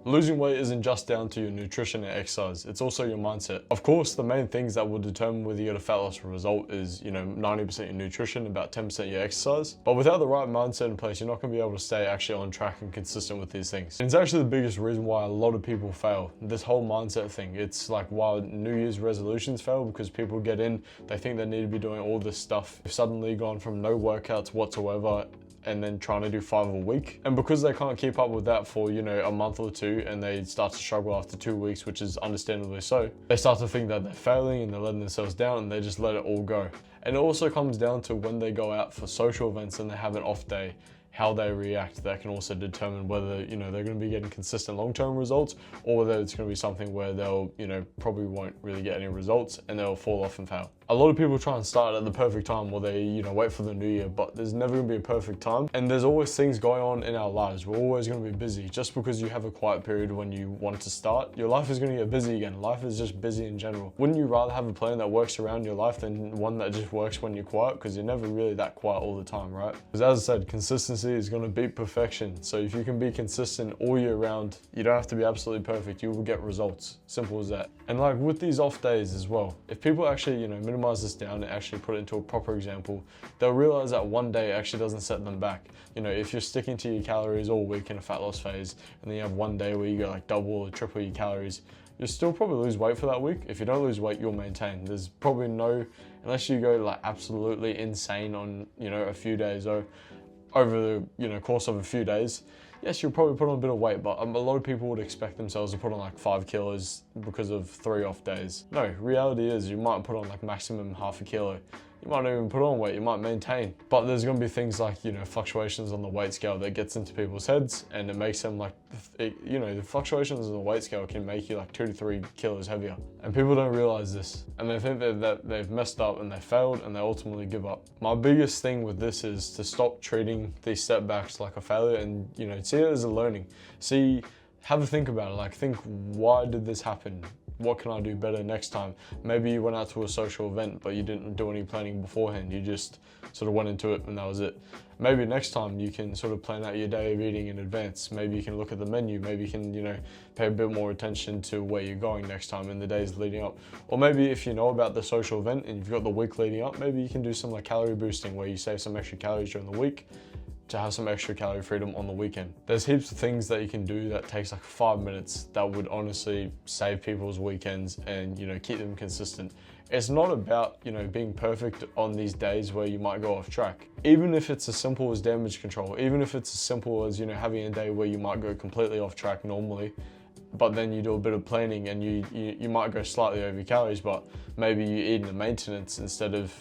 Losing weight isn't just down to your nutrition and exercise, it's also your mindset. Of course, the main things that will determine whether you get a fat loss result is, 90% your nutrition, about 10% your exercise. But without the right mindset in place, you're not gonna be able to stay actually on track and consistent with these things. And it's actually the biggest reason why a lot of people fail. This whole mindset thing. It's like why New Year's resolutions fail, because people get in, they think they need to be doing all this stuff. They've suddenly gone from no workouts whatsoever and then trying to do 5 a week. And because they can't keep up with that for, a month or two, and they start to struggle after 2 weeks, which is understandably so, they start to think that they're failing and they're letting themselves down, and they just let it all go. And it also comes down to when they go out for social events and they have an off day, how they react. That can also determine whether, they're gonna be getting consistent long-term results, or whether it's gonna be something where they'll, probably won't really get any results and they'll fall off and fail. A lot of people try and start at the perfect time, or they, wait for the new year, but there's never gonna be a perfect time. And there's always things going on in our lives. We're always gonna be busy. Just because you have a quiet period when you want to start, your life is gonna get busy again. Life is just busy in general. Wouldn't you rather have a plan that works around your life than one that just works when you're quiet? Because you're never really that quiet all the time, right? Because as I said, consistency is gonna beat perfection. So if you can be consistent all year round, you don't have to be absolutely perfect. You will get results. Simple as that. And like with these off days as well, if people actually, minimize this down and actually put it into a proper example, they'll realize that one day actually doesn't set them back. If you're sticking to your calories all week in a fat loss phase, and then you have one day where you go like double or triple your calories, you'll still probably lose weight for that week. If you don't lose weight, you'll maintain. There's probably no, unless you go like absolutely insane on, a few days or over the, course of a few days, yes, you'll probably put on a bit of weight, but a lot of people would expect themselves to put on like 5 kilos because of 3 off days. No, reality is you might put on like maximum half a kilo. You might not even put on weight, you might maintain. But there's gonna be things like, fluctuations on the weight scale that gets into people's heads, and it makes them like, the fluctuations on the weight scale can make you like 2 to 3 kilos heavier. And people don't realize this. And they think that they've messed up and they failed, and they ultimately give up. My biggest thing with this is to stop treating these setbacks like a failure, and, see it as a learning. Have a think about it. Like, think, why did this happen? What can I do better next time? Maybe you went out to a social event, but you didn't do any planning beforehand. You just sort of went into it and that was it. Maybe next time you can sort of plan out your day of eating in advance. Maybe you can look at the menu. Maybe you can, pay a bit more attention to where you're going next time in the days leading up. Or maybe if you know about the social event and you've got the week leading up, maybe you can do some like calorie boosting where you save some extra calories during the week to have some extra calorie freedom on the weekend. There's heaps of things that you can do that takes like 5 minutes that would honestly save people's weekends and, keep them consistent. It's not about, being perfect on these days where you might go off track. Even if it's as simple as damage control, even if it's as simple as, having a day where you might go completely off track normally, but then you do a bit of planning and you might go slightly over calories, but maybe you eat in the maintenance instead of,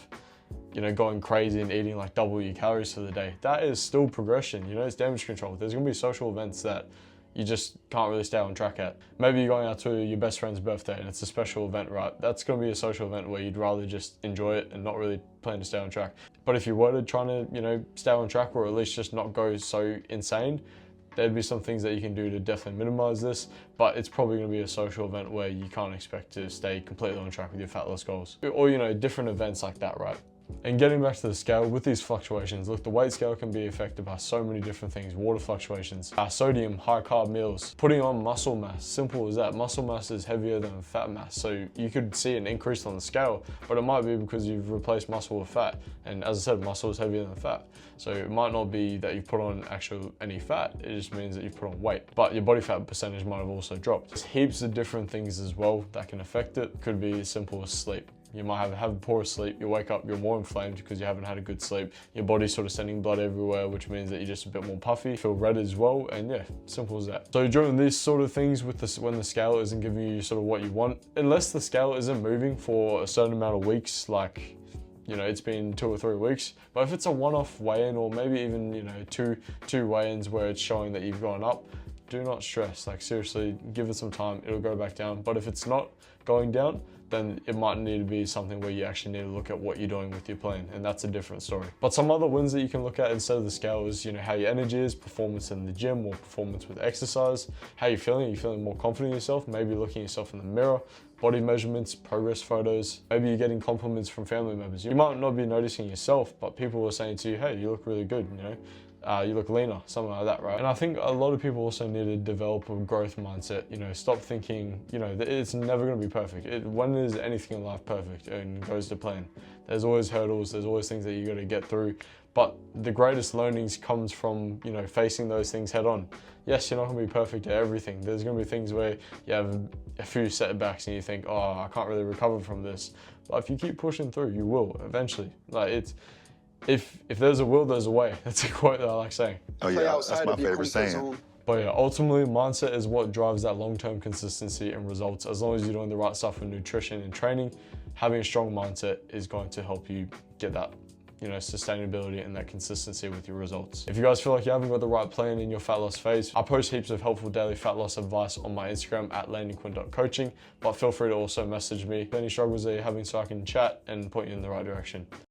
going crazy and eating like double your calories for the day. That is still progression, it's damage control. There's gonna be social events that you just can't really stay on track at. Maybe you're going out to your best friend's birthday and it's a special event, right? That's gonna be a social event where you'd rather just enjoy it and not really plan to stay on track. But if you were to try to, stay on track, or at least just not go so insane, there'd be some things that you can do to definitely minimize this, but it's probably gonna be a social event where you can't expect to stay completely on track with your fat loss goals. Or, different events like that, right? And getting back to the scale, with these fluctuations, look, the weight scale can be affected by so many different things. Water fluctuations, sodium, high carb meals, putting on muscle mass, simple as that. Muscle mass is heavier than fat mass. So you could see an increase on the scale, but it might be because you've replaced muscle with fat. And as I said, muscle is heavier than fat. So it might not be that you've put on any fat, it just means that you've put on weight. But your body fat percentage might have also dropped. There's heaps of different things as well that can affect it. Could be as simple as sleep. You might have poor sleep, you wake up, you're more inflamed because you haven't had a good sleep. Your body's sort of sending blood everywhere, which means that you're just a bit more puffy, feel red as well, and yeah, simple as that. So during these sort of things with this, when the scale isn't giving you sort of what you want, unless the scale isn't moving for a certain amount of weeks, like, it's been 2 or 3 weeks, but if it's a one-off weigh-in, or maybe even, two weigh-ins where it's showing that you've gone up, do not stress. Like, seriously, give it some time, it'll go back down. But if it's not going down, then it might need to be something where you actually need to look at what you're doing with your plan, and that's a different story. But some other wins that you can look at instead of the scale is, how your energy is, performance in the gym or performance with exercise, how you're feeling. Are you feeling more confident in yourself? Maybe looking at yourself in the mirror, body measurements, progress photos. Maybe you're getting compliments from family members. You might not be noticing yourself, but people are saying to you, hey, you look really good, you look leaner, something like that, right? And I think a lot of people also need to develop a growth mindset. You know, stop thinking, you know, that it's never going to be perfect. When is anything in life perfect and goes to plan? There's always hurdles, there's always things that you got to get through. But the greatest learnings comes from, you know, facing those things head on. Yes, you're not going to be perfect at everything. There's going to be things where you have a few setbacks and you think, oh, I can't really recover from this. But if you keep pushing through, you will eventually. Like, it's, if there's a will, there's a way. That's a quote that I like saying. Oh yeah, that's my favorite saying. But yeah, ultimately, mindset is what drives that long-term consistency and results. As long as you're doing the right stuff with nutrition and training, having a strong mindset is going to help you get that, you know, sustainability and that consistency with your results. If you guys feel like you haven't got the right plan in your fat loss phase, I post heaps of helpful daily fat loss advice on my Instagram at landonquinn.coaching, but feel free to also message me any struggles that you're having so I can chat and point you in the right direction.